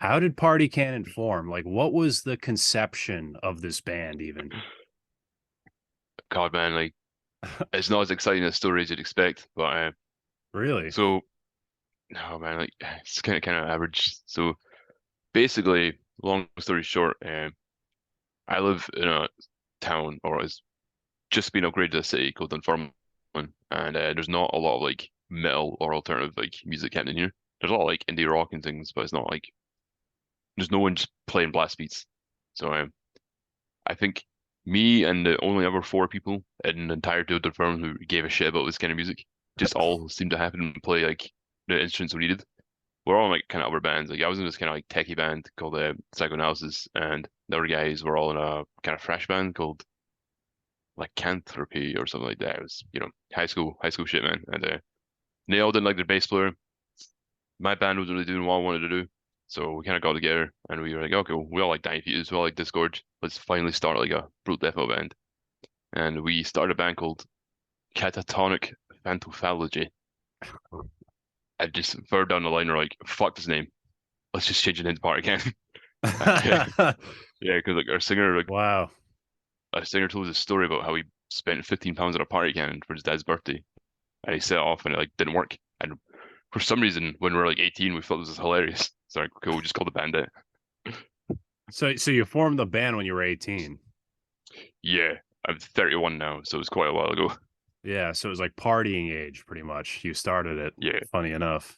How did PartyCannon form? Like, what was the conception of this band even? God, man, like it's not as exciting a story as you'd expect, but Really? so no, man, like it's kind of average. So basically, long story short, I live in a town, or it's just been upgraded to a city called Dunfermline, and there's not a lot of like metal or alternative like music happening here. There's a lot of like indie rock and things, but it's not like there's no one just playing blast beats. So I think me and the only other four people in the entire of the firm who gave a shit about this kind of music just all seemed to happen and play like the instruments we needed. We're all in like kind of other bands. Like I was in this kind of like techie band called Psychoanalysis, and the other guys were all in a kind of fresh band called like Canthropy or something like that. It was, high school shit, man. And they all didn't like their bass player. My band was really doing what I wanted to do. So we kind of got together and we were like, okay, well, we all like Dying Fetus, we all like Discord. Let's finally start like a brutal death metal band. And we started a band called Catatonic Phantophalogy. And just further down the line, we're like, fuck this name. Let's just change it into Party Can. And yeah, because like Wow. our singer told us a story about how he spent £15 on a party can for his dad's birthday, and he set it off and it like didn't work. And for some reason, when we were like 18, we thought this was hilarious. So like, cool, we just called the band it. So you formed the band when you were 18. Yeah, I'm 31 now, so it was quite a while ago. Yeah, so it was like partying age pretty much. You started it, Yeah, funny enough.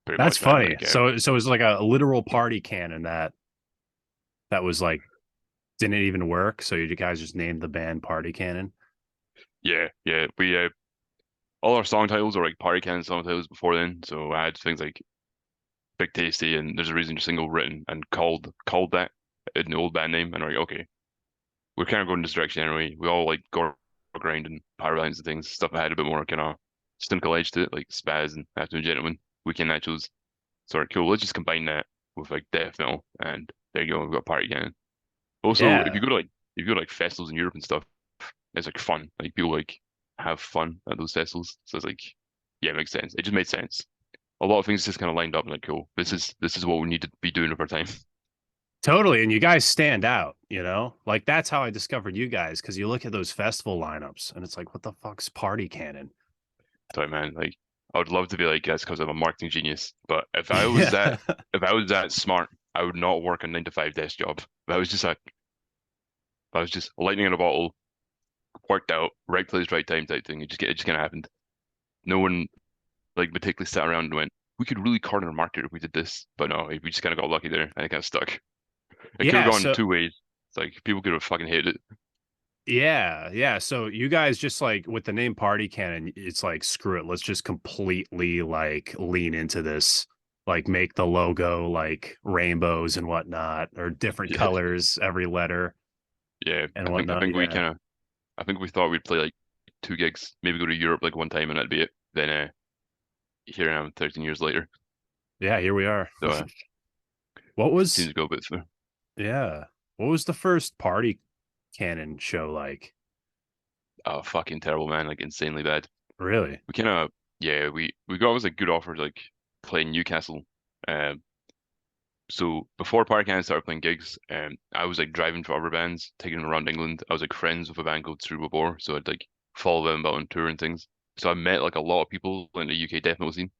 pretty That's much, man. funny. Like, So it's like a literal party cannon that was like didn't even work. So you guys just named the band Party Cannon. yeah. We all our song titles are like Party Can song titles before then. So I had things like Big Tasty and There's a Reason Your Single written and called that in the old band name. And we're like, okay, we're kind of going this direction anyway. We all like gore grind and power lines and things, stuff that had a bit more kind of cynical edge to it, like Spaz and Afternoon Gentleman, Weekend Nachos. So we're cool, let's just combine that with like death metal, and there you go, we've got Party Cannon. Also, if you Yeah. go to like if you go to like festivals in Europe and stuff, it's like fun. Like people like have fun at those festivals. So it's like, yeah, it makes sense. It just made sense. A lot of things just kind of lined up and like, cool. This is what we need to be doing with our time. Totally. And you guys stand out, you know? Like that's how I discovered you guys because you look at those festival lineups and it's like, what the fuck's Party Cannon? So man, like I would love to be like guys because I'm a marketing genius. But Yeah. if I was that smart, I would not work a 9 to 5 desk job. If I was just lightning in a bottle, worked out, right place, right time type thing. It just kind of happened. No one like particularly sat around and went, we could really corner the market if we did this. But no, we just kind of got lucky there and it kind of stuck. It could have Yeah. gone So two ways. It's like people could have fucking hated it. yeah. So you guys just like with the name Party Cannon, it's like screw it. Let's just completely like lean into this, like make the logo like rainbows and whatnot, or different Yeah, colors, every letter yeah. and I whatnot. think we Yeah. kind of I think we thought we'd play like 2 gigs, maybe go to Europe like one time and that'd be it. Then here I am 13 years later. Yeah, here we are. So What seems was to go a bit through. yeah. What was the first Party Cannon show like? Oh, fucking terrible, man! Like insanely bad. Really? We kind of yeah, we got us a good offer to like play in Newcastle. Um, so before PartyCannon started playing gigs, I was like driving for other bands, taking them around England. I was like friends with a band called Cerebral Bore, so I'd like follow them about on tour and things. So I met like a lot of people in the UK death metal scene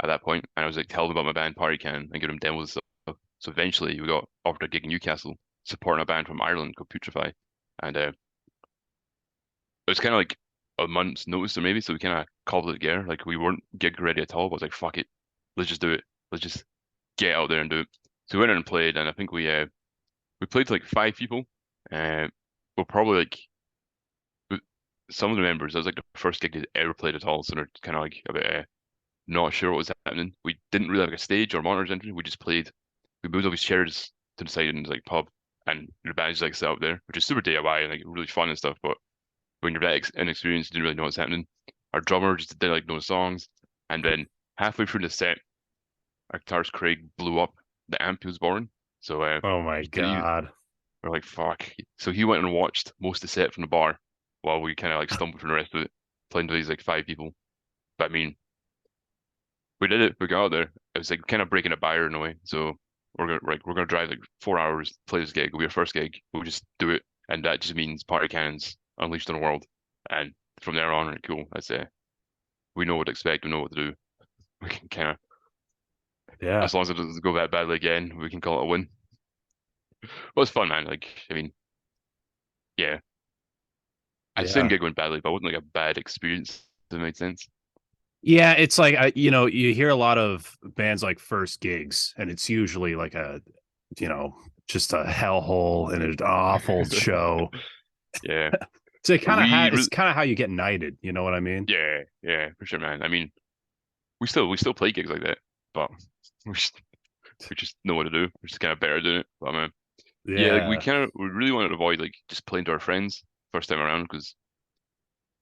at that point, and I was like telling them about my band PartyCannon and give them demos and stuff. So eventually we got offered a gig in Newcastle, supporting a band from Ireland called Putrefy, and it was kind of like a month's notice or maybe, so we kind of called it together. Like we weren't gig ready at all, but I was like, fuck it, let's just do it. Let's just get out there and do it. So we went in and played, and I think we played to like 5 people. We're probably like w- some of the members. That was like the first gig they ever played at all, so they're kind of like a bit not sure what was happening. We didn't really have like a stage or monitors or anything. We just played. We moved all these chairs to the side in like pub, and the band just like set up there, which is super DIY and like really fun and stuff. But when you're that inexperienced, you didn't really know what's happening. Our drummer just didn't like know the songs, and then halfway through the set, our guitarist Craig blew up the amp he was borrowing. So Oh my he didn't. God. We're like, fuck. So he went and watched most of the set from the bar while we kind of like stumbled for the rest of it, playing to these like 5 people. But I mean, We did it. We got out there. It was like kind of breaking a barrier in a way. So we're gonna drive like 4 hours, play this gig. It'll be our first gig. We'll just do it, and that just means party cannons unleashed on the world. And from there on, right, cool. That's we know what to expect. We know what to do. We can kind of, Yeah, as long as it doesn't go that badly again, we can call it a win. Well, it's fun, man. Like, I mean, yeah, I saying yeah. gig went badly, but it wasn't like a bad experience. Does that make sense? Yeah, it's like you hear a lot of bands like first gigs, and it's usually like a, you know, just a hellhole and an awful show. Yeah, So we it's really, kind of how you get knighted. You know what I mean? yeah, yeah, for sure, man. I mean, we still play gigs like that, but we just, we just know what to do. We're just kind of better doing it. But man, yeah, like Yeah. we really wanted to avoid like just playing to our friends first time around because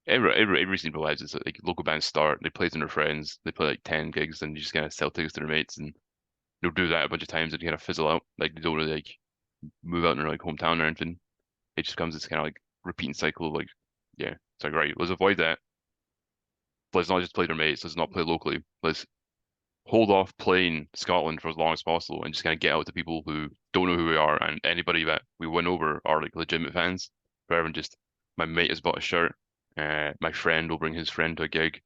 every single lives is like local bands start, they play to their friends, they play like 10 gigs, and you just kind of sell tickets to their mates, and they'll do that a bunch of times and kind of fizzle out. Like they don't really like move out in their like hometown or anything. It just comes this kind of like repeating cycle of like, yeah, it's like right, let's avoid that. Let's not just play their mates. Let's not play locally. Let's hold off playing Scotland for as long as possible and just kind of get out to people who don't know who we are and anybody that we win over are like legitimate fans. Rather than just my mate has bought a shirt, my friend will bring his friend to a gig.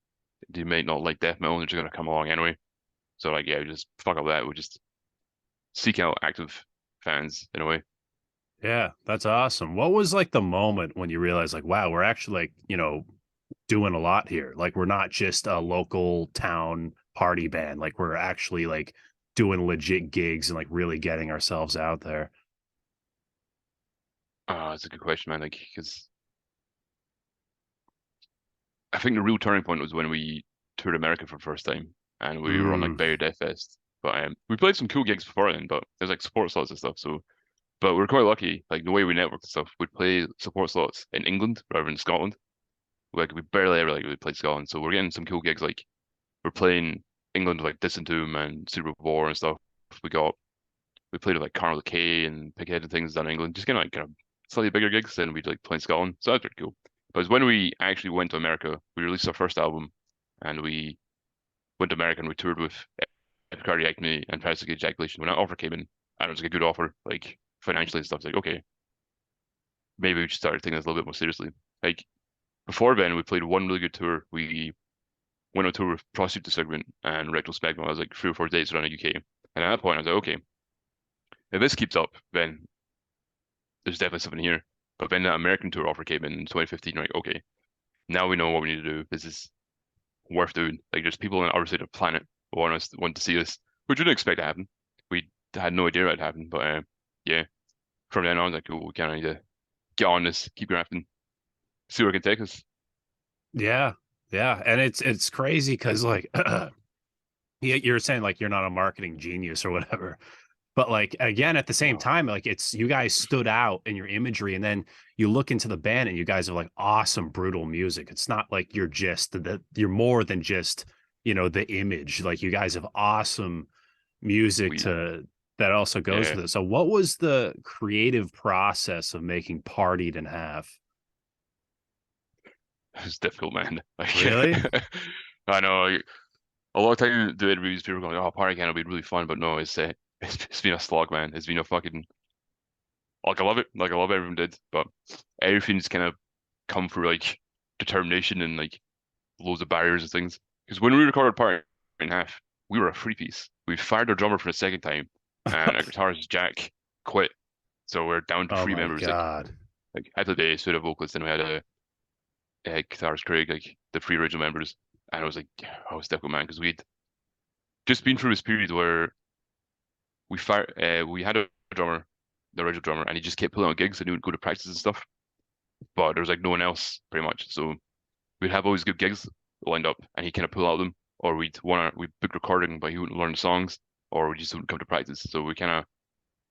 They might not like death metal, they're just gonna come along anyway. So like, yeah, we just fuck up that. We just seek out active fans in a way. Yeah, that's awesome. What was like the moment when you realized like, wow, we're actually like, doing a lot here. Like we're not just a local town party band. Like we're actually like doing legit gigs and like really getting ourselves out there. That's a good question, man. Like, because I think the real turning point was when we toured America for the first time and we were on like Mm, Bury Death Fest. But we played some cool gigs before then, but there's like support slots and stuff. So, but we're quite lucky. Like the way we networked and stuff, we'd play support slots in England rather than Scotland. Like we barely ever like we played Scotland, so we're getting some cool gigs. Like we're playing England with like Distant Doom and Super War and stuff. We got we played with like Carl K and Pighead and things down in England, just kind of slightly bigger gigs than we'd like playing Scotland. So that's pretty cool. But it's when we actually went to America, we released our first album, and we went to America and we toured with Cardiectomy and Parasite Ejaculation. When that offer came in, and it was like a good offer, like financially and stuff. It's like okay, maybe we should start taking this a little bit more seriously. Like before then, we played one really good tour. We went on tour with Prostitute Disfigurement and Rectal Spectrum. I was like 3 or 4 days around the UK. And at that point, I was like, okay, if this keeps up, then there's definitely something here. But then that American tour offer came in 2015. Like, okay, now we know what we need to do. This is worth doing. Like, there's people on the other side of the planet who want to see us, which we didn't expect to happen. We had no idea it would happen. But yeah, from then on, like, cool, we kind of need to get on this, keep grafting, see where it can take us. yeah. Yeah. And it's crazy because like you're saying like you're not a marketing genius or whatever. But like again, at the same Oh, time, like it's you guys stood out in your imagery, and then you look into the band and you guys have like awesome, brutal music. It's not like you're just that you're more than just, the image. Like you guys have awesome music we, to that also goes yeah, with it. So what was the creative process of making Partied in Half? it's difficult, man. Like, Really? I know a lot of time the interviews, people are going, "Oh, PartyCannon will be really fun," but no, it's been a slog, man. It's been a fucking like I love it, like I love everyone did, but everything's kind of come through like determination and like loads of barriers and things. Because when we recorded Party in Half, we were a three piece. We fired our drummer for the second time, and our guitarist Jack quit, so we're down to Oh three my members. God. Like I played bass, we had a vocalist, and we had a guitarist Craig, like the three original members. And I was like, yeah, I was difficult, man, because we'd just been through this period where we had a drummer, the original drummer, and he just kept pulling out gigs and he would go to practice and stuff. But there was like no one else pretty much. So we'd have all these good gigs lined up and he kind of pull out of them, or we'd book recording but he wouldn't learn the songs, or we just wouldn't come to practice. So we kind of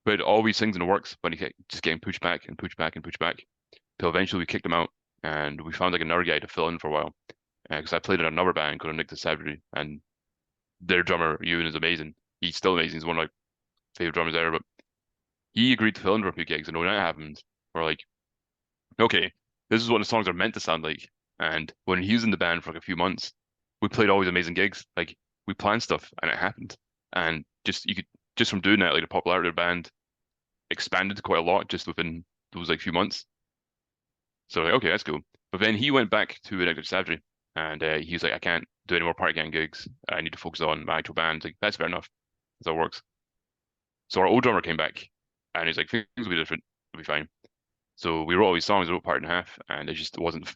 put all these things in the works, but he kept just getting pushed back and pushed back and pushed back till eventually we kicked him out and we found like another guy to fill in for a while. Because I played in another band called Nick the Savagery, and their drummer Ewan is amazing. He's still amazing. He's one of my favorite drummers ever. But he agreed to fill in for a few gigs, and when that happened, we're like, okay, this is what the songs are meant to sound like. And when he was in the band for like a few months, we played all these amazing gigs. Like we planned stuff and it happened. And just you could just from doing that, like the popularity of the band expanded quite a lot just within those like few months. So like, okay, that's cool. But then he went back to Electric Savagery and he was like, I can't do any more party gang gigs. I need to focus on my actual band. Like, that's fair enough. That's how it works. So our old drummer came back and he's like, things will be different. It'll be fine. So we wrote all these songs, we wrote Part and a Half, and it just wasn't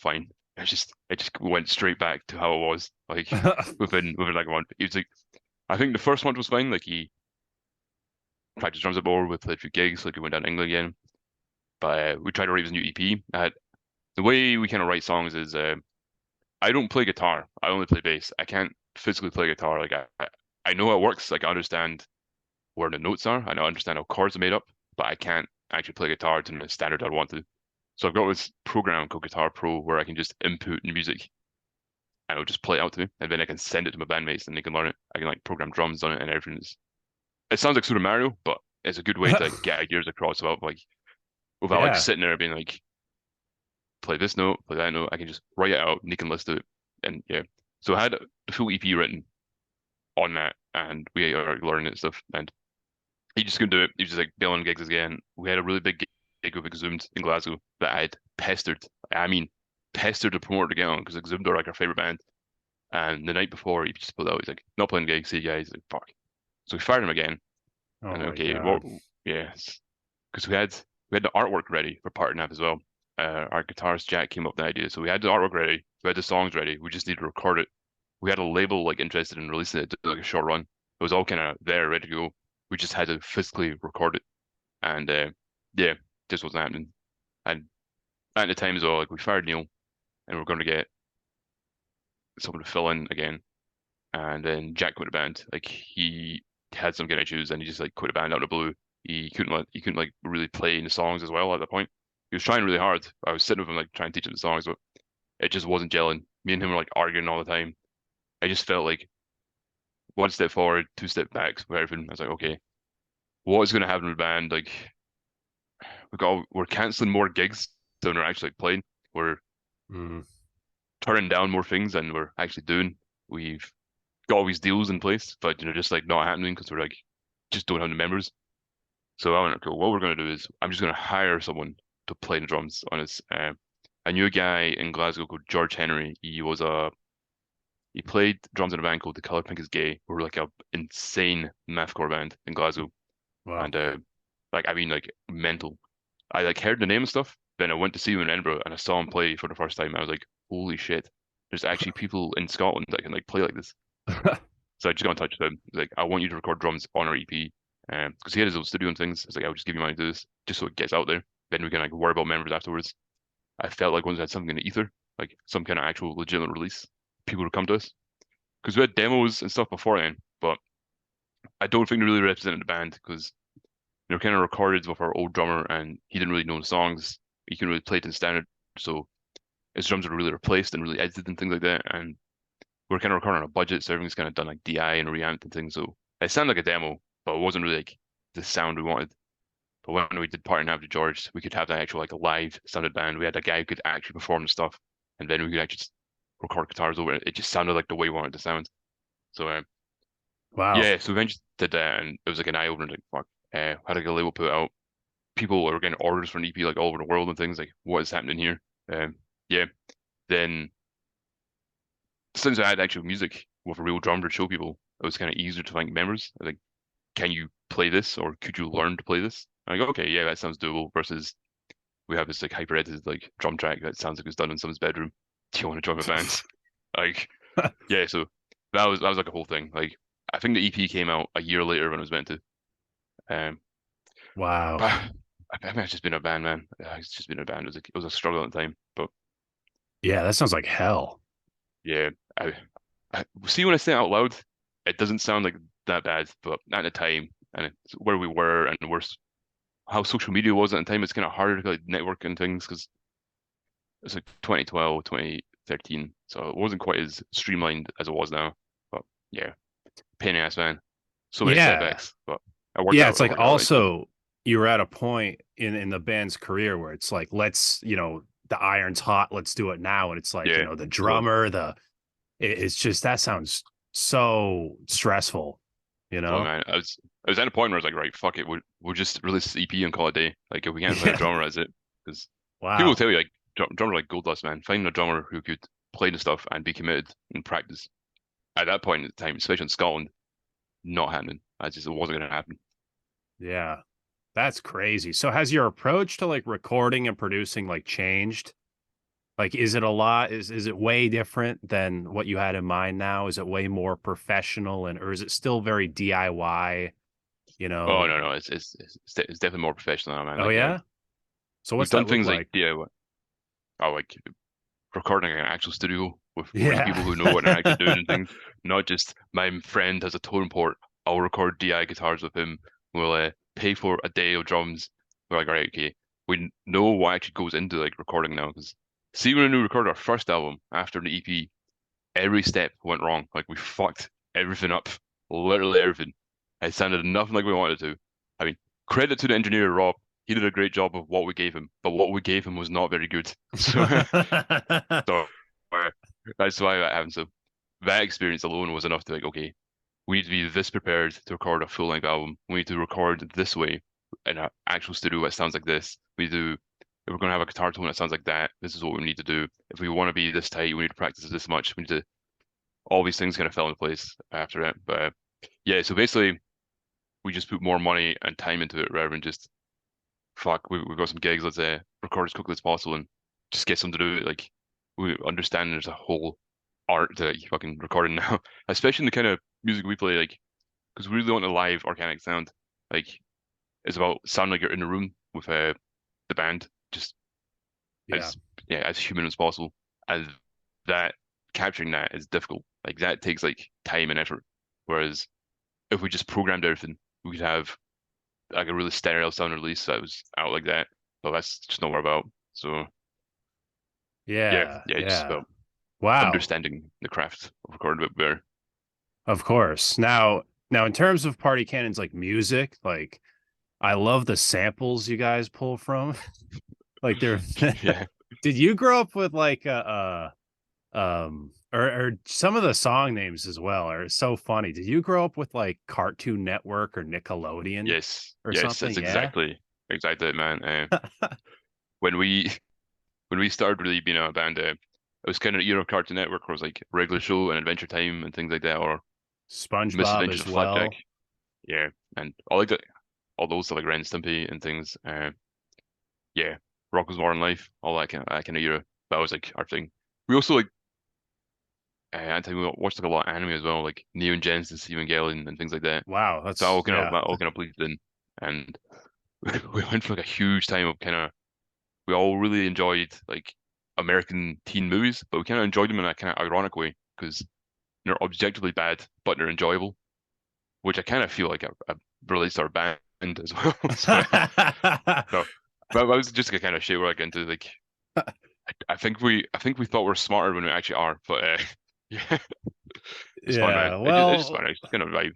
fine. It just went straight back to how it was, like within like a month. He was like, I think the first one was fine. Like he practiced drums at more with a few gigs, like we went down to England again. But we tried to write his new EP. The way we kind of write songs is I don't play guitar. I only play bass. I can't physically play guitar. Like I know how it works. Like I understand where the notes are. I know understand how chords are made up, but I can't actually play guitar to the standard I'd want to. So I've got this program called Guitar Pro where I can just input the music and it'll just play it out to me, and then I can send it to my bandmates and they can learn it. I can like program drums on it and everything. It sounds like Super Mario, but it's a good way to like, get ideas across without like Yeah. sitting there being like play this note, play that note. I can just write it out and you can list it, and yeah. So I had the full EP written on that, and we are learning it and stuff. And he just couldn't do it. He was just like bailing gigs again. We had a really big gig with Exhumed in Glasgow that I had pestered. I mean, pestered the promoter to get on because Exhumed are like our favorite band. And the night before, he just pulled out. He's like, "Not playing gigs." See you guys. Like, fuck. So we fired him again. Oh And my okay, God. yes, because we had the artwork ready for Part and Half as well. Our guitarist Jack came up with the idea, so we had the artwork ready. We had the songs ready. We just needed to record it. We had a label like interested in releasing it, like a short run. It was all kind of there, ready to go. We just had to physically record it, and yeah, just wasn't happening. And at the time as well, like we fired Neil, and we are going to get someone to fill in again, and then Jack quit the band. Like he had some kind of issues, and he just like quit the band out of the blue. He couldn't like really play in the songs as well at that point. He was trying really hard. I was sitting with him like trying to teach him the songs, but it just wasn't gelling. Me and him were like arguing all the time. I just felt like one step forward, two step back with everything. I was like, okay, what is going to happen with the band? Like we're canceling more gigs than we're actually playing. We're Mm. turning down more things than we're actually doing. We've got all these deals in place, but just like not happening because we're like just don't have the members. So I went, okay, what we're gonna do is I'm just gonna hire someone to play the drums on this. I knew a guy in Glasgow called George Henry. He played drums in a band called The Color Pink Is Gay. We were like a insane mathcore band in Glasgow, Wow. and like I mean like mental. I like heard the name and stuff. Then I went to see him in Edinburgh and I saw him play for the first time. I was like, holy shit! There's actually people in Scotland that can like play like this. So I just got in touch with him. He's like, I want you to record drums on our EP. Because he had his own studio and things. I was like, I'll just give you money to do this, just so it gets out there. Then we can like worry about members afterwards. I felt like once we had something in the ether, like some kind of actual legitimate release, people would come to us. Because we had demos and stuff before then, but I don't think they really represented the band because they were kind of recorded with our old drummer and he didn't really know the songs. He couldn't really play it in standard, so his drums were really replaced and really edited and things like that. And we are kind of recording on a budget, so everything's kind of done like DI and reamped and things. So it sounded like a demo, but it wasn't really like the sound we wanted. But when we did Part and Half to George, we could have that actual like a live sounded band. We had a guy who could actually perform the stuff, and then we could actually just record guitars over it. It just sounded like the way we wanted it to sound. So Wow. yeah, so we eventually did that, and it was like an eye opener. Like fuck, how to get a label put out. People were getting orders for an EP like all over the world and things. Like what is happening here? Yeah. Then since I had actual music with a real drummer to show people, it was kind of easier to find members. Like, can you play this, or could you learn to play this? I go, okay, yeah, that sounds doable. Versus we have this like hyper edited like drum track that sounds like it's done in someone's bedroom. Do you want to join a band? Like, yeah, so that was like a whole thing. Like, I think the EP came out a year later when it was meant to. Um, Wow. but I mean, it's just been a band, man. It's just been a band. It was a struggle at the time, but Yeah, that sounds like hell. yeah, I see when I say it out loud, it doesn't sound like that bad, but at the time and it's where we were and how social media was at the time, it's kind of harder to like network and things because it's like 2012, 2013, so it wasn't quite as streamlined as it was now. But yeah, pain in the ass, man. So many Yeah. setbacks, but it worked Yeah, out. it's It like worked out eventually. also you're at a point in the band's career where it's like, let's, the iron's hot, let's do it now. And it's like, Yeah, the totally. drummer, it's just that sounds so stressful, you Oh know? man, I was at a point where I was like, right, fuck it, we'll just release this EP and call it a day. Like if we can't find a Yeah. drummer, that's it. Because people will Wow. tell you like drummer like gold dust, man. Finding a drummer who could play the stuff and be committed and practice at that point in time, especially in Scotland, not happening. I just it wasn't gonna happen. Yeah. That's crazy. So has your approach to like recording and producing like changed? Like, is it a lot? Is it way different than what you had in mind now? Is it way more professional and or is it still very DIY, you Oh know? no, no, it's definitely more professional now, man. Oh Like yeah? So we've what's done that look things like like? oh like recording in an actual studio with really Yeah. people who know what they're actually doing and things, not just my friend has a tone port. I'll record DI guitars with him. We'll pay for a day of drums. We're like, all right, okay, we know what actually goes into like recording now. Because see, when we recorded our first album after the EP, every step went wrong. Like we fucked everything up, literally everything. It sounded nothing like we wanted to. I mean, credit to the engineer Rob. He did a great job of what we gave him, but what we gave him was not very good. So so that's why that happened. So that experience alone was enough to like, okay, we need to be this prepared to record a full length album. We need to record this way in an actual studio that sounds like this. We do if we're gonna have a guitar tone that sounds like that, this is what we need to do. If we want to be this tight, we need to practice this much. We need to all these things kind of fell into place after that. But yeah, so basically we just put more money and time into it rather than just fuck, we've got some gigs, let's record as quickly as possible and just get some to do it. Like we understand there's a whole art to like, fucking recording now, especially in the kind of music we play, like because we really want a live organic sound. Like it's about sounding like you're in the room with the band, just Yeah. as yeah as human as possible. And that capturing that is difficult. Like that takes like time and effort. Whereas if we just programmed everything, we could have like a really stereo sound release that was out like that. But that's just not what we're about. So yeah, Yeah. yeah, it's just Yeah. about Wow. understanding the craft of recording a bit better. Of course. Now in terms of Party Cannon's like music, like I love the samples you guys pull from. Like they're Yeah. did you grow up with like or some of the song names as well are so funny. Did you grow up with like Cartoon Network or Nickelodeon Yes. or Yes. something? That's Yeah. exactly it, man. When we when we started really being a band, it was kind of the era of Cartoon Network where it was like regular show and Adventure Time and things like that, or SpongeBob Misadventures as of Flapjack. well. Yeah, and all like all those like Ren and Stimpy and things. Yeah, Rock was More in Life, all that kind of era. That was like our thing. We also like I think we watched like a lot of anime as well, like Neon Genesis Evangelion and things like that. Wow, So that's yeah. that all kind of bleeded in, and we went for like a huge time of kind of we all really enjoyed like American teen movies, but we kind of enjoyed them in a kind of ironic way because they're objectively bad, but they're enjoyable, which I kind of feel like a relates to our band as well. So no, but that was just a kind of shit where I get into like I think we thought we are smarter when we actually are, but yeah, it's fun, man. Yeah. It's just fun. It's kind of vibe.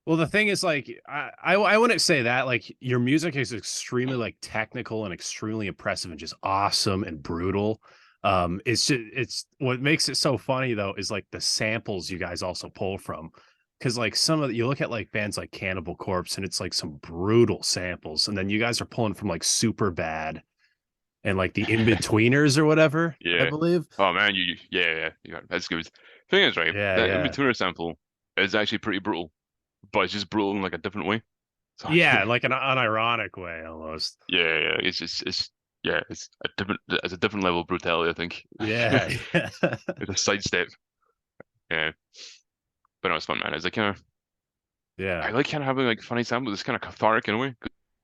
Well, the thing is, like, I wouldn't say that. Like, your music is extremely like technical and extremely impressive and just awesome and brutal. It's what makes it so funny though is like the samples you guys also pull from, because like some of you look at like bands like Cannibal Corpse and it's like some brutal samples, and then you guys are pulling from like Super Bad and like the In-Betweeners or whatever, I Yeah. believe. Oh man, that's good. Thing is, right, Yeah, that yeah, in-betweener sample is actually pretty brutal, but it's just brutal in like a different way. So yeah, like an unironic way almost. yeah, it's a different level of brutality, I think. Yeah, yeah, It's a sidestep. Yeah, but no, it's fun, man. It's like I yeah. like kind of having like funny samples. It's kind of cathartic in a way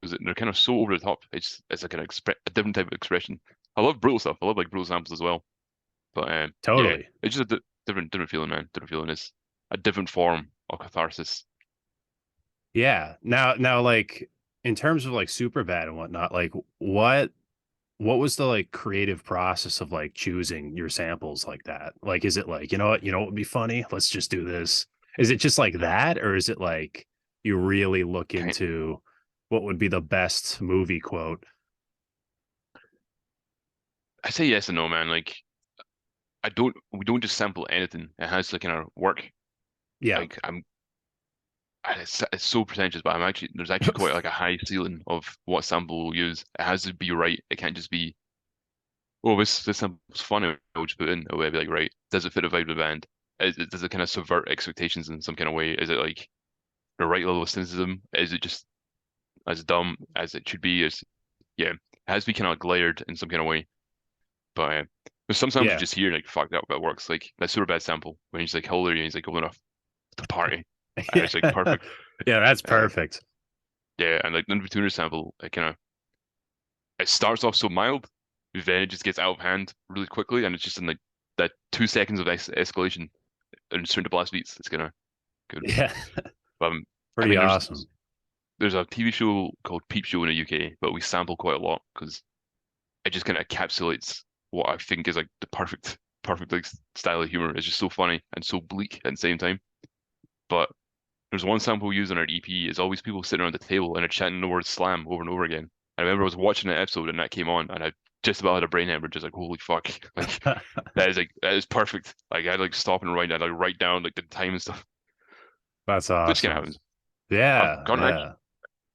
because they're kind of so over the top. It's like a different type of expression. I love brutal stuff. I love like brutal samples as well. But yeah, Totally. it's just a different feeling, man. Different feeling. It's a different form of catharsis. Yeah. Now, like in terms of like Superbad and whatnot, like what was the like creative process of like choosing your samples like that? Like, is it like, you know what would be funny? Let's just do this. Is it just like that, or is it like you really look Kind, into what would be the best movie quote? I say yes and no, man. Like we don't just sample anything. It has to kind of work. Yeah. Like and it's so pretentious, but there's actually quite like a high ceiling of what sample we'll use. It has to be right. It can't just be, oh, this sample's fun. I'll just put it in. It will be like, right, does it fit the vibe of the band? Does it kind of subvert expectations in some kind of way? Is it like the right level of cynicism? Is it just as dumb as it should be? Yeah, it has to be kind of like layered in some kind of way. But there's some samples you Yeah. just hear like fuck that, but it works. Like that super bad sample when he's like, how old are you? And he's like going off to party, and Yeah. it's like perfect. Yeah, that's Uh, perfect. yeah, and like the Tuner sample, it starts off so mild, then it just gets out of hand really quickly, and it's just in like that 2 seconds of escalation and turn to blast beats. It's kind of good. Yeah. Um, I Pretty mean, awesome. there's a TV show called Peep Show in the UK, but we sample quite a lot because it just kind of encapsulates what I think is like the perfect like style of humor. It's just so funny and so bleak at the same time. But there's one sample we use on our EP is always people sitting around the table and are chanting the word slam over and over again. I remember I was watching that episode and that came on and I just about had a brain hemorrhage, just like holy fuck. Like that is perfect. Like I'd like stop and write, I'd like write down like the time and stuff. That's Which kind of awesome. happens. I've Yeah, got an act yeah.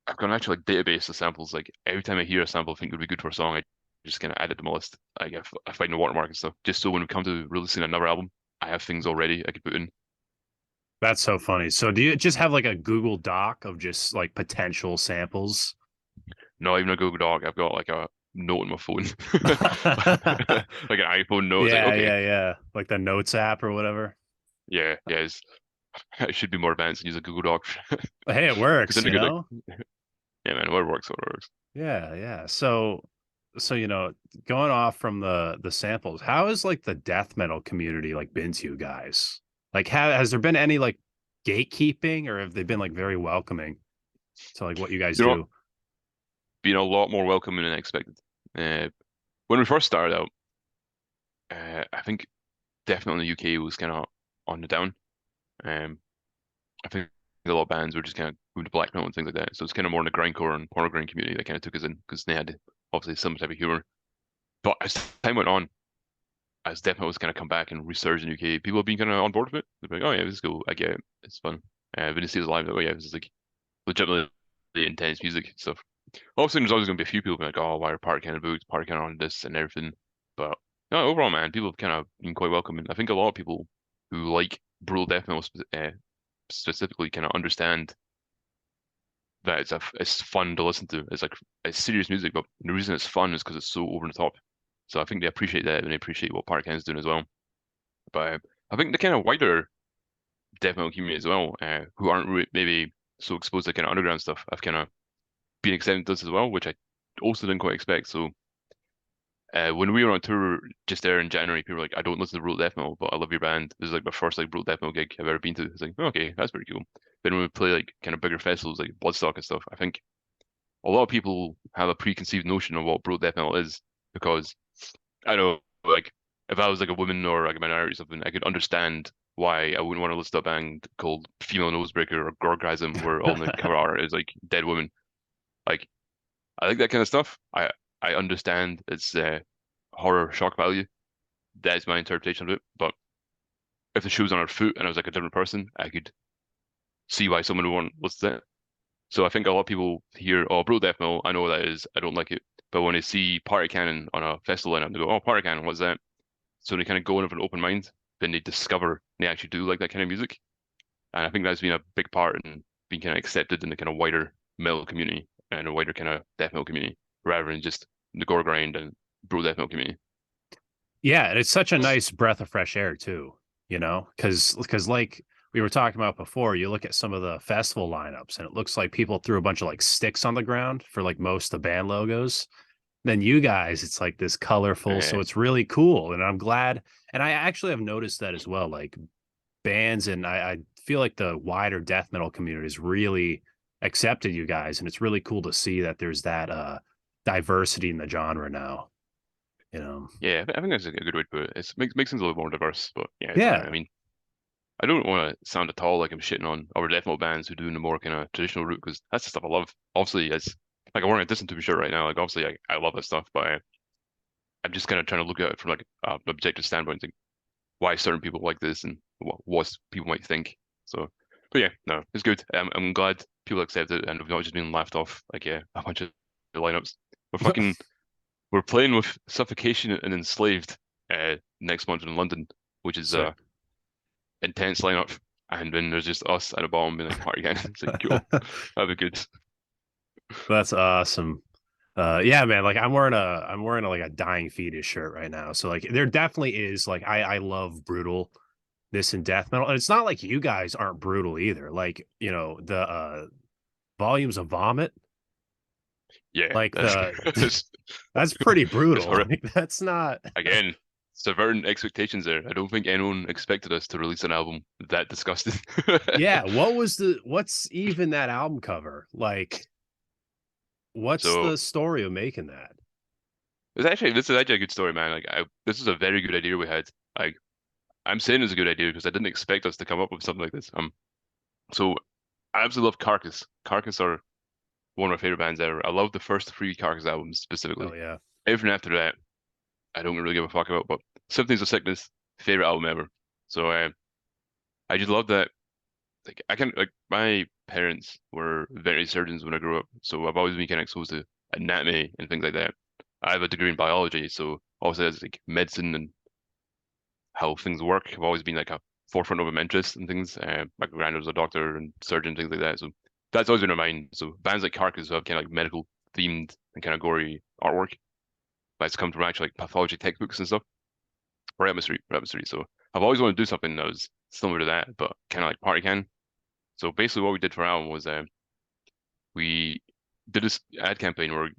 I've got an actual like database of samples. Like every time I hear a sample I think would be good for a song, I just kind of add it to my list. Like I find the watermark and stuff. Just so when we come to releasing another album, I have things already I could put in. That's so funny. So do you just have like a Google Doc of just like potential samples? Not even a Google Doc. I've got like a note on my phone, Yeah, like an iPhone note. It's like, yeah, okay, yeah. Like the Notes app or whatever. yeah, it should be more advanced and use a Google Doc. Hey, it Because works, then they you could like, know? yeah, man, what works, what works. Yeah, yeah. So going off from the samples, how is like the death metal community like been to you guys? Like has there been any like gatekeeping or have they been like very welcoming to like what you guys You know, do? being a lot more welcoming than I expected. When we first started out, I think definitely the UK was kind of on the down. Um, I think a lot of bands were just kind of moving to black metal and things like that. So it's kind of more in the grindcore and porno grind community that kind of took us in because they had obviously some type of humor. But as time went on, as death metal was kind of come back and resurged in the UK, people have been kind of on board with it. They're like, oh yeah, this is cool. I get it. It's fun. When you see us live, like, oh yeah, this is like legitimately intense music and stuff. Obviously, there's always going to be a few people being like, oh, why are PartyCannon boots, PartyCannon on this and everything. But no, overall, man, people have kind of been quite welcoming. I think a lot of people who like brutal death metal specifically kind of understand that it's fun to listen to. It's like it's serious music, but the reason it's fun is because it's so over the top. So I think they appreciate that and they appreciate what PartyCannon's doing as well. But I think the kind of wider death metal community as well, who aren't maybe so exposed to kind of underground stuff, I've kind of been accepting this as well, which I also didn't quite expect. So when we were on tour just there in January, people were like, "I don't listen to brutal death metal, but I love your band." This is like my first like brutal death metal gig I've ever been to. It's like, oh, okay, that's pretty cool. Then when we play like kind of bigger festivals like Bloodstock and stuff, I think a lot of people have a preconceived notion of what brutal death metal is because I know like if I was like a woman or like a minority or something, I could understand why I wouldn't want to listen to a band called Female Nosebreaker or Gorgasm where on the cover art is like dead women. Like I like that kind of stuff. I understand its horror shock value. That's my interpretation of it. But if the shoe was on her foot and I was like a different person, I could see why someone would want to listen to it. So I think a lot of people hear, "Oh, brutal death metal, I know what that is. I don't like it." But when they see PartyCannon on a festival lineup, they go, "Oh, PartyCannon, what's that?" So they kind of go in with an open mind. Then they discover they actually do like that kind of music, and I think that's been a big part in being kind of accepted in the kind of wider metal community and a wider kind of death metal community, rather than just the gore grind and brutal death metal community. Yeah, and it's such a nice breath of fresh air too, because like we were talking about before, you look at some of the festival lineups and it looks like people threw a bunch of like sticks on the ground for like most of the band logos. Then you guys, it's like this colorful, Uh, so it's really cool. And I'm glad, and I actually have noticed that as well. Like bands, and I feel like the wider death metal community has really accepted you guys, and it's really cool to see that there's that diversity in the genre now. You know, yeah, I think that's a good way to put it. It makes things a little more diverse, but yeah, it's alright. I yeah. mean, I don't want to sound at all like I'm shitting on other death metal bands who do the more kind of traditional route because that's the stuff I love. Obviously, it's like I want to listen to be sure right now. Like obviously, I love that stuff, but I'm just kind of trying to look at it from like an objective standpoint, like why certain people like this and what people might think. So, but yeah, no, it's good. I'm glad people accept it and we've not just been laughed off like a bunch of lineups. We're fucking we're playing with Suffocation and Enslaved next month in London, which is Sick. intense lineup. And then there's just us at the bottom being like party again. It's like cool. That'd be good. That's awesome. Yeah, man, like I'm wearing like a dying fetus shirt right now. So like there definitely is like I love brutalness and death metal. And it's not like you guys aren't brutal either. Like, you know, the volumes of vomit, Yeah, like that's the it's, that's pretty it's brutal. horrific. Like that's not Again, subverting expectations there. I don't think anyone expected us to release an album that disgusting. yeah, what's even that album cover? Like what's So the story of making that? this is actually a good story, man. This is a very good idea we had. Like I'm saying it's a good idea because I didn't expect us to come up with something like this. So I absolutely love Carcass. Carcass are one of my favorite bands ever. I love the first three Carcass albums Oh specifically. yeah. Everything after that, I don't really give a fuck about. But Symphonies of Sickness, favorite album ever. So I just love that. Like I can like my parents were veterinary surgeons when I grew up, so I've always been kind of exposed to anatomy and things like that. I have a degree in biology, so obviously that's like medicine and how things work have always been like a forefront of my interest and things. My granddad was a doctor and surgeon, things like that. So that's always been in my mind. So bands like Carcass have kind of like medical themed and kind of gory artwork that's come from actually like pathology textbooks and stuff. Right up my street, right up my street. So I've always wanted to do something that was similar to that, but kind of like PartyCannon. So basically, what we did for our album was we did this ad campaign where we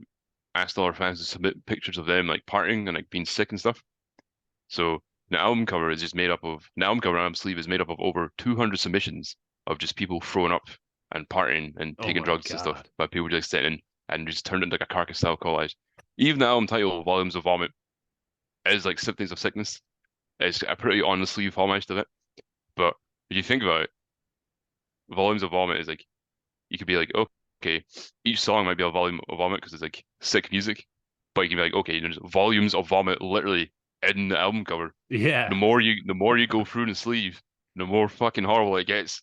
asked all our fans to submit pictures of them like partying and like being sick and stuff. So the album cover and album sleeve is made up of over 200 submissions of just people throwing up and partying and Oh taking my drugs and stuff God. by people just sitting in and just turned it into like a Carcass style collage. Even the album title, Volumes of Vomit, is like Symphonies of Sickness. It's a pretty on the sleeve homage to it. But if you think about it, Volumes of Vomit is like you could be like, okay, each song might be a volume of vomit because it's like sick music, but you can be like, okay, there's volumes of vomit literally in the album cover. Yeah. The more you go through the sleeve, the more fucking horrible it gets.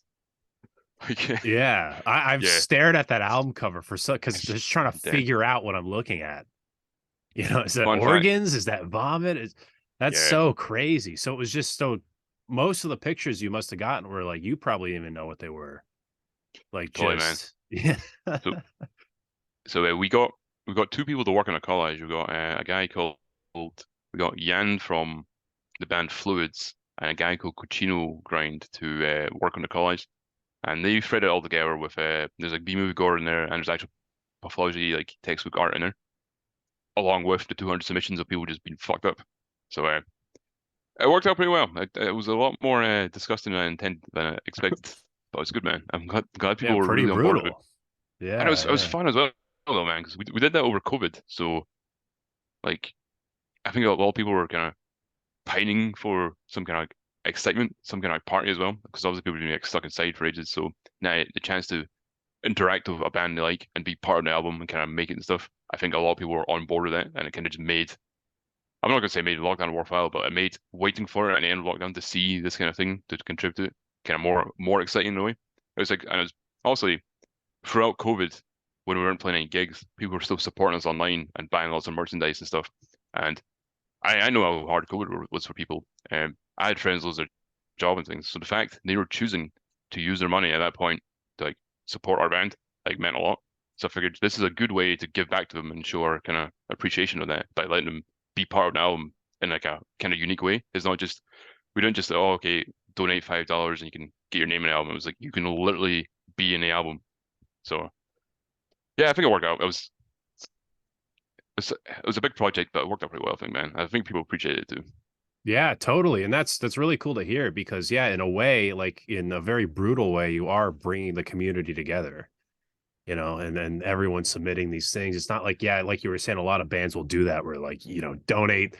Like, Yeah. I've yeah, stared at that album cover for so because it's just trying to intense. figure out what I'm looking at. You know, is that Fun fact, organs? Is that vomit? That's yeah, so crazy. So it was just so most of the pictures you must have gotten were like you probably didn't even know what they were. Like totally, man. just yeah. So we got two people to work on a collage. We got a guy called we got Jan from the band Fluids and a guy called Cochino Grind to work on the collage. And they thread it all together with there's like B-movie gore in there and there's actual pathology like textbook art in there, along with the 200 submissions of people just being fucked up. So it worked out pretty well. It was a lot more disgusting than I intended than I expected, but it's good, man. I'm glad Yeah, people were pretty really on board with it, brutal. and Yeah, it was yeah. fun as well though, man, because we did that over COVID. So like I think a lot of people were kind of pining for some kind of like excitement, some kind of like party as well, because obviously people have been like stuck inside for ages. So now the chance to interact with a band they like and be part of the album and kind of make it and stuff. I think a lot of people were on board with it, and it kind of just made. I'm not gonna say made lockdown worthwhile, but it made waiting for it at the end of lockdown to see this kind of thing to contribute to it kind of more exciting in a way. It was like, and it was also throughout COVID when we weren't playing any gigs, people were still supporting us online and buying lots of merchandise and stuff. And I know how hard COVID was for people. I had friends lose their job and things, so the fact they were choosing to use their money at that point to like support our band like meant a lot. So I figured this is a good way to give back to them and show our kind of appreciation of that by letting them be part of an album in like a kind of unique way. It's not just we don't just oh okay donate $5 and you can get your name in the album. It was like you can literally be in the album. So yeah, I think it worked out. It was a big project, but it worked out pretty well. I think, man. I think people appreciate it too. Yeah, totally. And that's really cool to hear because yeah, in a way, like in a very brutal way, you are bringing the community together, you know, and then everyone's submitting these things. It's not like, yeah, like you were saying, a lot of bands will do that where like, you know, donate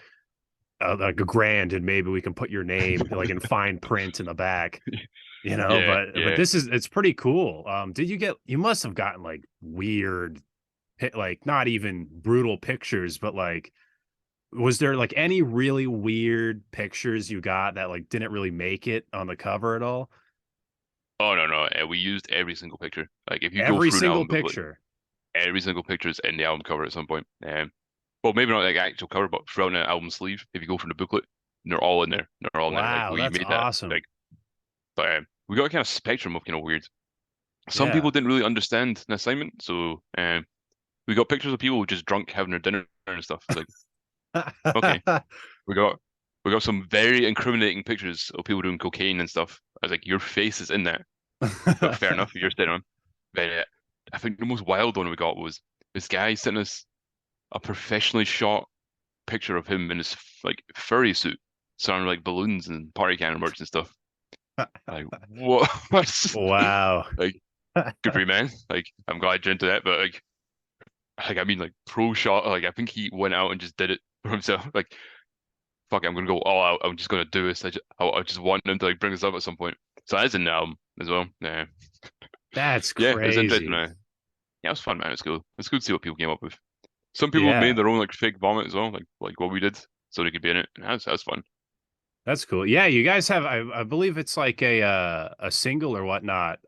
like a grand and maybe we can put your name like in fine print in the back, you know, Yeah, but yeah. this is it's pretty cool. Did you must have gotten like weird like not even brutal pictures, but like was there like any really weird pictures you got that like didn't really make it on the cover at all? Oh no, no, we used every single picture. Like if you go Every through an single album booklet, picture. every single picture is in the album cover at some point. Well, maybe not like actual cover, but throughout an album sleeve, if you go from the booklet, they're all in there. They're all in there. Like Wow, we that's made that awesome. like, but we got a kind of spectrum of kind of weird. Some Yeah. people didn't really understand an assignment, so we got pictures of people just drunk having their dinner and stuff. It's like, okay, we got we got some very incriminating pictures of people doing cocaine and stuff. I was like, your face is in that, but fair enough, you're staying on. But I think the most wild one we got was this guy sent us a professionally shot picture of him in his like furry suit, surrounded like balloons and party cannon merch and stuff. Like what? Wow. Like good for you, man. Like I'm glad you're into that, but like I mean like pro shot. Like I think he went out and just did it for himself. Like fuck it, I'm gonna go all out. I'm just gonna do this. I just want him to like bring this up at some point. So that's in the album as well. Yeah, That's yeah, it's interesting, crazy. man. Yeah, it was fun, man. It's cool. It's good to see what people came up with. Some people made Yeah. their own like fake vomit as well, like what we did, so they could be in it. And that's fun. That's cool. Yeah, you guys have I believe it's like a single or whatnot.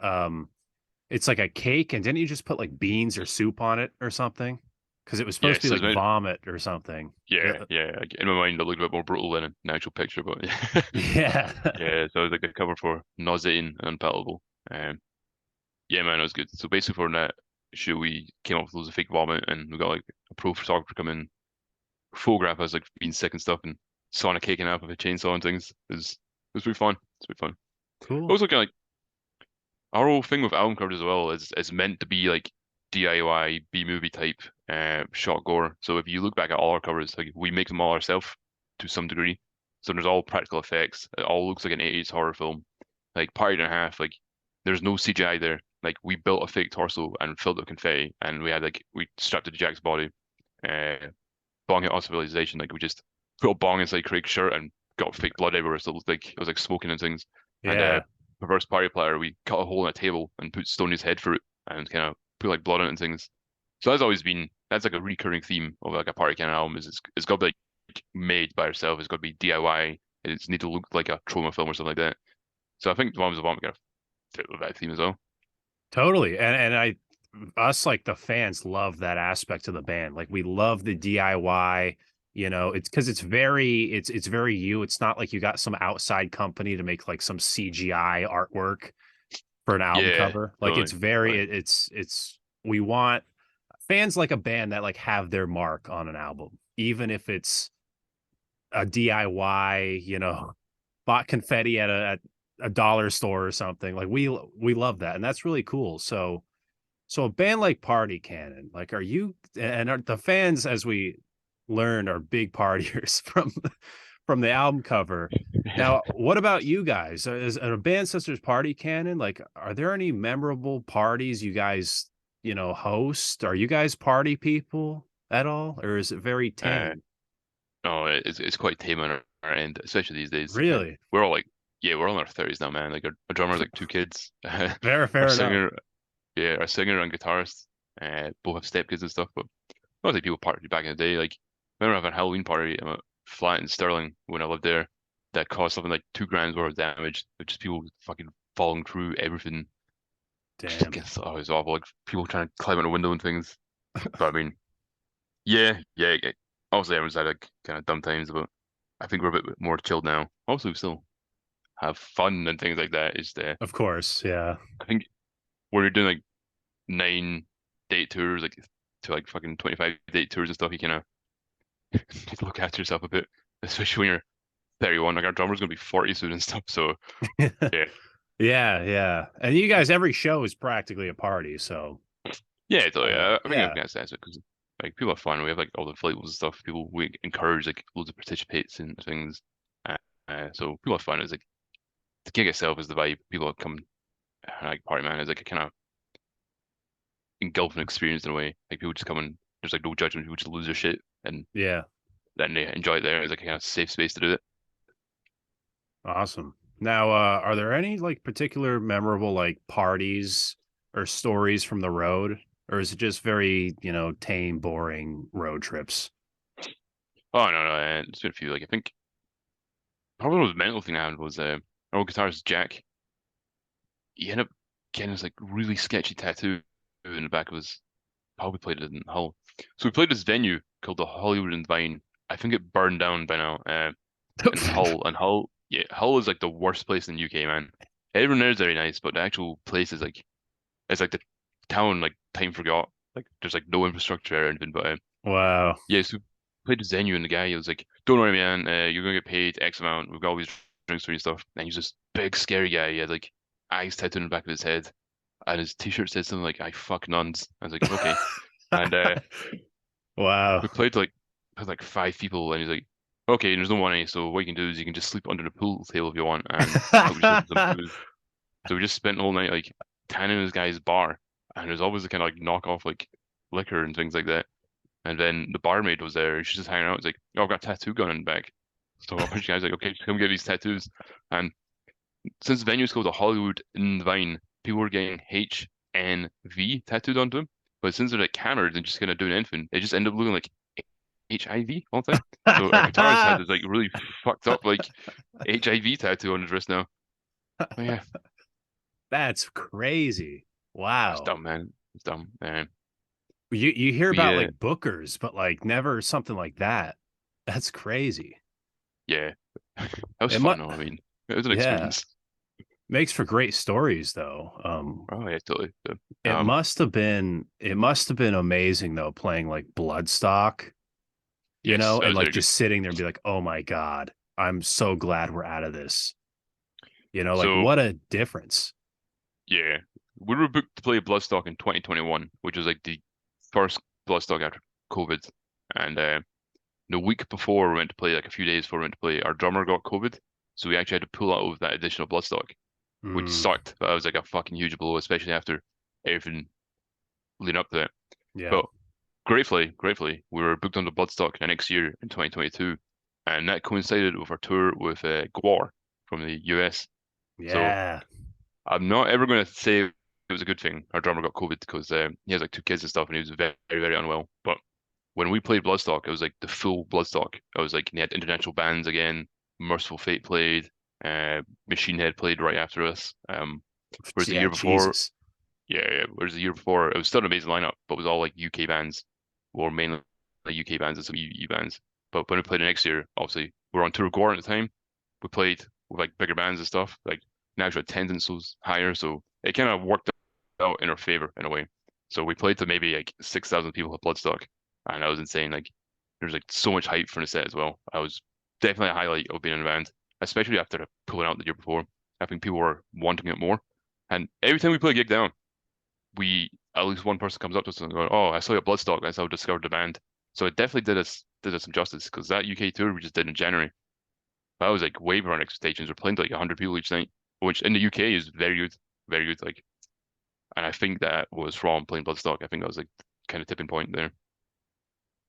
It's like a cake, and didn't you just put like beans or soup on it or something? Because it was supposed to be Yes, like vomit or something. yeah, yeah. Like, in my mind, it looked a bit more brutal than an actual picture, but Yeah. yeah. So it was like a cover for nauseating and unpalatable. Um, yeah, man, it was good. So basically, for that shoot, we came up with loads of fake vomit, and we got like a pro photographer come in, photograph us like being sick and stuff, and sawing a cake in half with a chainsaw and things. It was pretty fun. It's pretty fun. Cool. Also, kind of like our whole thing with album covers as well is meant to be like DIY B movie type shot gore. So if you look back at all our covers, like we make them all ourselves to some degree. So there's all practical effects. It all looks like an 80s horror film. Like Partied and a Half, like there's no CGI there. Like we built a fake torso and filled it with confetti, and we strapped it to Jack's body. Uh, Bong hit hospitalization. Like we just put a bong inside Craig's shirt and got fake blood everywhere. So it was like smoking and things. And Yeah. perverse party player, we cut a hole in a table and put Stoney's head through it and kind of put like blood on it and things. So that's like a recurring theme of like a party cannon album is it's got to be like made by yourself. It's got to be DIY. It's need to look like a trauma film or something like that. So I think the Bombs of Bomb kind of fit with that theme as well. Totally. And I us like the fans love that aspect of the band. Like we love the DIY, it's because it's very you. It's not like you got some outside company to make like some CGI artwork for an album Yeah, cover. Like it's totally, very totally. it's we want fans like a band that like have their mark on an album, even if it's a DIY, bought confetti at a dollar store or something. Like we love that, and that's really cool. So a band like Party Cannon, like, are you and are the fans, as we learned, are big partiers from the album cover. Now, what about you guys? Is a band such as Party Cannon, like, are there any memorable parties you guys, host? Are you guys party people at all, or is it very Uh, tame? no, it's quite tame on our end, especially these days. Really? We're all like, yeah, we're all in our 30s now, man. Like our drummer's like two kids. Our Fair enough. singer, yeah, our singer and guitarist, both have stepkids and stuff. But obviously people partied back in the day. Like, I remember having a Halloween party in a flat in Stirling when I lived there that caused something like 2 grand's worth of damage. With just people fucking falling through everything. Damn. Oh, it was awful. Like people trying to climb out a window and things. But I mean, yeah. Obviously, everyone's had like kind of dumb times, but I think we're a bit more chilled now. Also, we still have fun and things like that. Of course, yeah. I think when you're doing like 9 date tours, like to like fucking 25 date tours and stuff, you kind of need to look after yourself a bit, especially when you're 31. Like our drummer's gonna be 40 soon and stuff. So yeah, Yeah, yeah. And you guys, every show is practically a party, so yeah. So yeah, I think I yeah, can sense it because like people have fun. We have like all the inflatables and stuff. We encourage like loads of participates and things. So people have fun. It's like the gig itself is the vibe. People come like party man is like a kind of engulfing experience in a way. Like people just come and there's like no judgment. People just lose their shit and yeah. then they enjoy it there. It's like a kind of safe space to do it. Awesome. Now, are there any like particular memorable like parties or stories from the road? Or is it just very, tame, boring road trips? Oh no, no, it's been a few. Like I think probably the most mental thing I had was our old guitarist Jack. he ended up getting this like really sketchy tattoo in the back of his. How we played it in Hull. So we played this venue called the Hollywood and Vine. I think it burned down by now. In Hull, and Hull, yeah, Hull is like the worst place in the UK, man. Everyone there is very nice, but the actual place is like it's like the town like time forgot. Like there's like no infrastructure or anything. But Wow. yeah, so we played this venue, and the guy he was like, "Don't worry, man. You're gonna get paid X amount. We've got all these drinks for you and stuff." And he's this big scary guy. He had like eyes tattooed on the back of his head, and his t-shirt said something like "I fuck nuns." I was like, okay. And Wow. we played like 5 people, and he's like, okay, there's no money, so what you can do is you can just sleep under the pool table if you want, and I'll just open some booze. So we just spent the whole night like tanning this guy's bar, and there's always the kind of like knockoff like liquor and things like that. And then the barmaid was there, and she's just hanging out. It's like, oh, I've got a tattoo gun in the back. So a bunch of guys like, okay, just come get these tattoos. And since the venue's called the Hollywood in the Vine, people were getting HNV tattooed onto them. But since they're like hammered and just kind of doing anything, they just end up looking like HIV all the time. So our guitarist had this like really fucked up like HIV tattoo on his wrist now. But yeah, That's crazy. it's Wow. dumb, man. It's dumb. You hear We about like bookers, but like never something like that. That's crazy. yeah, that was It fun must, though. I mean, it was an yeah, experience. makes for great stories though. Oh yeah, totally. It must have been amazing though playing like Bloodstock, Yes, that and was like very good. just sitting there and be like, "Oh my God, I'm so glad we're out of this." Like So what a difference. yeah, we were booked to play Bloodstock in 2021, which was like the first Bloodstock after COVID. And the week before we went to play, like a few days before we went to play, our drummer got COVID, so we actually had to pull out of that additional Bloodstock, which Mm, sucked. But that was like a fucking huge blow, especially after everything leading up to it. yeah. But gratefully, we were booked onto Bloodstock the next year in 2022, and that coincided with our tour with Gwar from the US. So Yeah. I'm not ever going to say it was a good thing our drummer got COVID because he has like 2 kids and stuff, and he was very unwell. But when we played Bloodstock, it was like the full Bloodstock. It was like they had international bands again. Merciful Fate played. Machine Head played right after us. Whereas the Yeah, year before, Jesus. yeah. Whereas the year before, it was still an amazing lineup, but it was all like UK bands, or mainly like UK bands and some EU bands. But when we played the next year, obviously we were on tour with Gore at the time. We played with like bigger bands and stuff. Like the actual attendance was higher, so it kind of worked out in our favor in a way. So we played to maybe like 6,000 people at Bloodstock, and that was insane. Like there's like so much hype for the set as well. I was definitely a highlight of being in a band, especially after pulling out the year before. I think people were wanting it more. And every time we play a gig down, we at least one person comes up to us and goes, "Oh, I saw you at Bloodstock. That's how I discovered the band." So it definitely did us some justice because that UK tour we just did in January, that was like way beyond expectations. We're playing to like 100 people each night, which in the UK is very good, very good. Like, and I think that was from playing Bloodstock. I think that was like kind of tipping point there.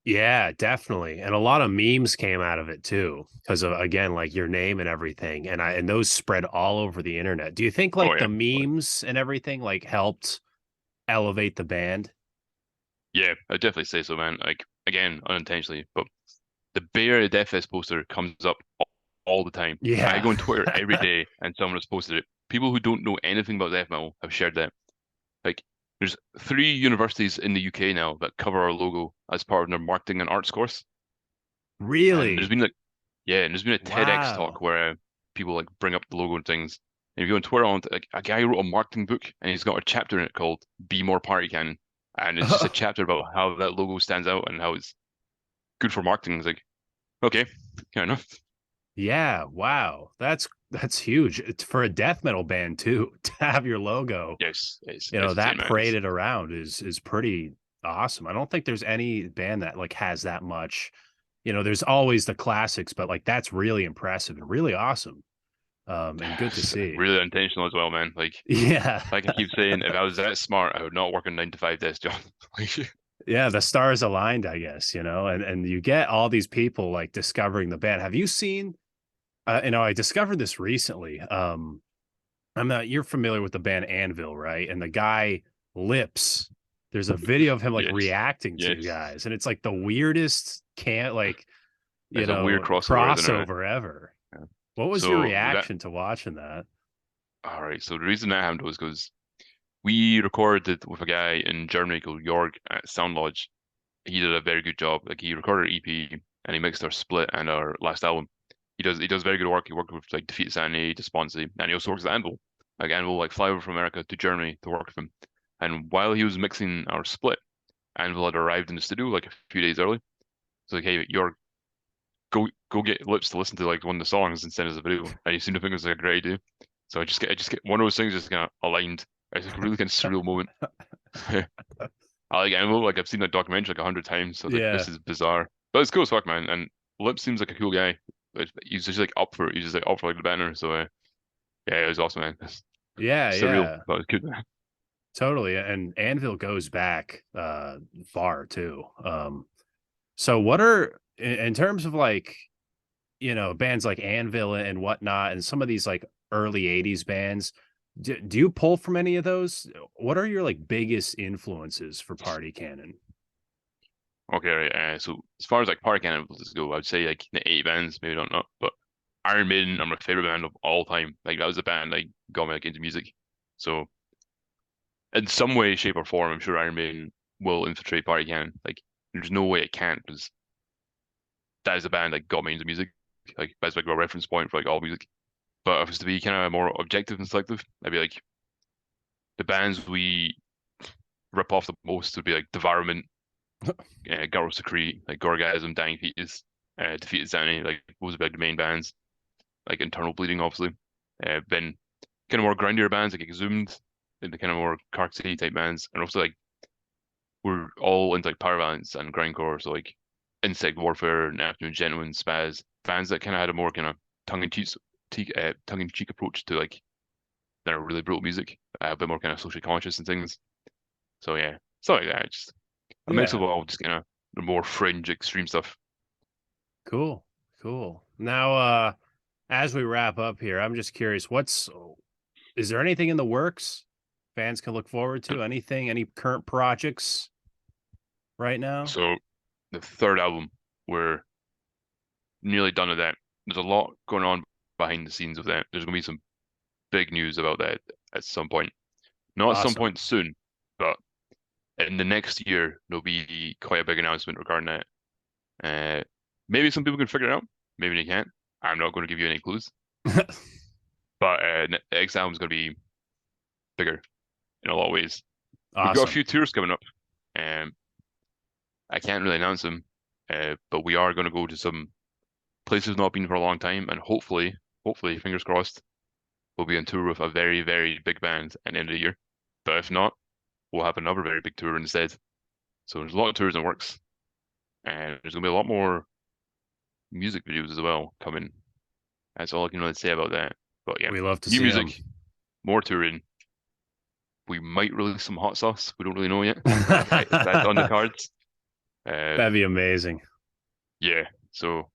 Yeah, definitely. And a lot of memes came out of it too, because of again, like your name and everything. And those spread all over the internet. Do you think Oh like yeah, the memes and everything like helped elevate the band? yeah, I'd definitely say so, man. Like again, unintentionally, but the Bay Area Death Fest poster comes up all the time. I Yeah. go on Twitter every day and someone has posted it. People who don't know anything about death metal have shared that. Like, there's 3 universities in the UK now that cover our logo as part of their marketing and arts course. And there's Really? been like, yeah, and there's been a TEDx talk Wow. where people like bring up the logo and things. And if you go on Twitter, like a guy wrote a marketing book and he's got a chapter in it called "Be More PartyCannon," and it's just a chapter about how that logo stands out and how it's good for marketing. It's like, okay, fair enough. Yeah, wow. That's huge. It's for a death metal band too, to have your logo, Yes, it's insane, that man. It's, paraded around is pretty awesome. I don't think there's any band that like has that much. There's always the classics, but like that's really impressive and really awesome. And good to it's see. really intentional as well, man. Yeah. Like I keep saying, if I was that smart, I would not work a 9 to 5 desk job. Like, Yeah, the stars aligned, I guess, and you get all these people like discovering the band. Have you seen I discovered this recently. I'm not you're familiar with the band Anvil, right? And the guy Lips, there's a video of him like yes, reacting to you yes. guys, and it's like the weirdest can't like, It's a weird crossover, isn't it? crossover ever. Yeah. What was your So that reaction to watching that? All right. So the reason that happened was because we recorded with a guy in Germany called Jorg at Sound Lodge. He did a very good job. Like he recorded our EP and he mixed our split and our last album. He does very good work. He worked with like Defeat Sanity, Despondency, and he also works at Anvil. Like Anvil like fly over from America to Germany to work with him. And while he was mixing our split, Anvil had arrived in the studio like a few days early. So like, hey, Jorg, go get Lips to listen to like one of the songs and send us a video. And he seemed to think it was like a great idea. So I just get one of those things just kind of aligned. It's like a really kind of surreal moment. I like Anvil, like I've seen that documentary like 100 times. So I was like, Yeah. this is bizarre, but it's cool as fuck, man. And Lips seems like a cool guy. He's just like up for it. He's just like up for like the banner. So yeah, it was awesome, man. It's Yeah, surreal, yeah. but it's good, man. Totally. And Anvil goes back far too. So what are in terms of like, bands like Anvil and whatnot, and some of these like early 80s bands, do you pull from any of those? What are your like biggest influences for Party Cannon? Okay, right. So as far as like PartyCannon go, I would say like the 80 bands, maybe not, but Iron Maiden are my favorite band of all time. Like that was the band like got me like into music. So in some way, shape, or form, I'm sure Iron Maiden will infiltrate PartyCannon. Like there's no way it can't because that is the band that got me into music. Like that's like a reference point for like all music. But if it's to be kind of more objective and selective, I'd be like the bands we rip off the most would be like Devourment, Girls Secrete, like Gorgasm, Dying Fetus, Defeated Sanity, like those would be like the main bands, like Internal Bleeding, obviously. Then kind of more grindier bands like Exhumed, and the kind of more cartoony type bands, and also like we're all into like power violence and grindcore, so like Insect Warfare, and Afternoon Gentlemen, Spaz, bands that kind of had a more kind of tongue-in-cheek approach to like their really brutal music, a bit more kind of socially conscious and things. So yeah, stuff like that. Just a mix of Yeah, all, just kind of the more fringe, extreme stuff. cool. Cool. Now as we wrap up here, I'm just curious, is there anything in the works fans can look forward to? Anything, any current projects right now? So the third album, we're nearly done with that. There's a lot going on behind the scenes of that. There's going to be some big news about that at some point. Not at some Awesome. point soon, but in the next year, there'll be quite a big announcement regarding that. Uh, Maybe some people can figure it out. Maybe they can't. I'm not going to give you any clues. But the next album's going to be bigger in a lot of ways. We've got a Awesome. few tours coming up. Um, I can't really announce them, but we are going to go to some places we've not been for a long time, and hopefully, fingers crossed, we'll be on tour with a very, very big band at the end of the year. But if not, we'll have another very big tour instead. So there's a lot of tours in the works, and there's gonna be a lot more music videos as well coming. That's all I can really say about that. But yeah, We love to new see them. music, more touring. We might release some hot sauce. We don't really know yet if that's on the cards. Uh, That'd be amazing. yeah, so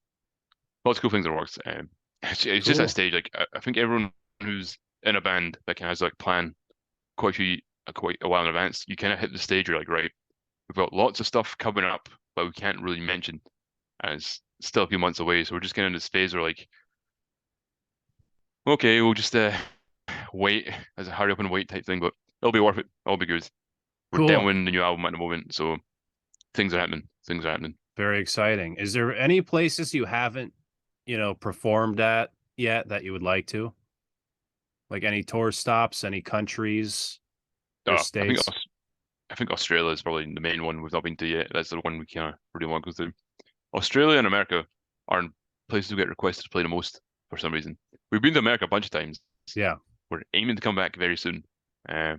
lots of cool things in the works. It's just that Cool. stage. Like I think everyone who's in a band that can has like plan quite a while in advance, you kind of hit the stage. You're like, right, we've got lots of stuff coming up, but we can't really mention, and it's still a few months away. So we're just getting in this phase where like, okay, we'll just wait as a hurry up and wait type thing, but it'll be worth it. It'll be good. We're Cool. demoing the new album at the moment, so things are happening. Things are happening. Very exciting. Is there any places you haven't, performed at yet that you would like to? Like any tour stops, any countries or Uh, I think states? I think Australia is probably the main one we've not been to yet. That's the one we kind of really want to go to. Australia and America are places we get requested to play the most for some reason. We've been to America a bunch of times. Yeah. We're aiming to come back very soon. Uh,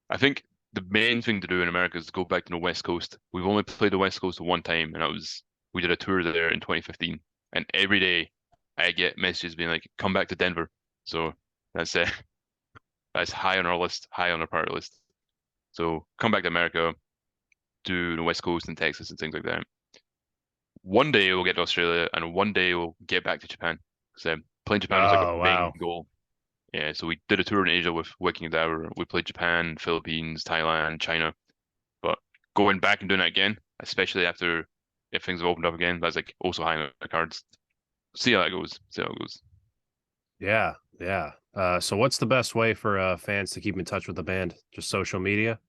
I think the main thing to do in America is go back to the West Coast. We've only played the West Coast one time, and that was we did a tour there in 2015. And every day I get messages being like, "Come back to Denver." So that's that's high on our list, high on our priority list. So come back to America, do the West Coast and Texas and things like that. One day we'll get to Australia, and one day we'll get back to Japan. Because playing Japan was like a Oh, big wow. goal. Yeah, so we did a tour in Asia with Waking Endeavor. We played Japan, Philippines, Thailand, China. But going back and doing that again, especially after if things have opened up again, that's like also high on the cards. See how that goes. See how it goes. Yeah. Yeah. So what's the best way for fans to keep in touch with the band? Just social media?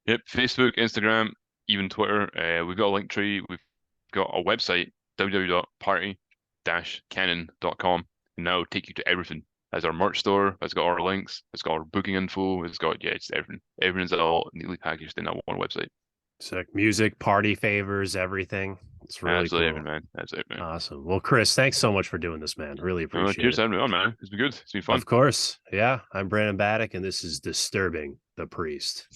Yep, Facebook, Instagram, even Twitter. We've got a link tree. We've got a website, www.party-cannon.com, and that'll take you to everything. Has our merch store, it's got our links, it's got our booking info, it's got, yeah, it's everything. Everything's all neatly packaged in that one website. Sick. Music, party favors, everything. It's really Absolutely cool. everything, man. That's it, man. Awesome. Well, Chris, thanks so much for doing this, man. Really appreciate Cheers it. for having me on, man. It's been good. It's been fun. Of course. Yeah. I'm Brandon Battick, and this is Disturbing the Priest.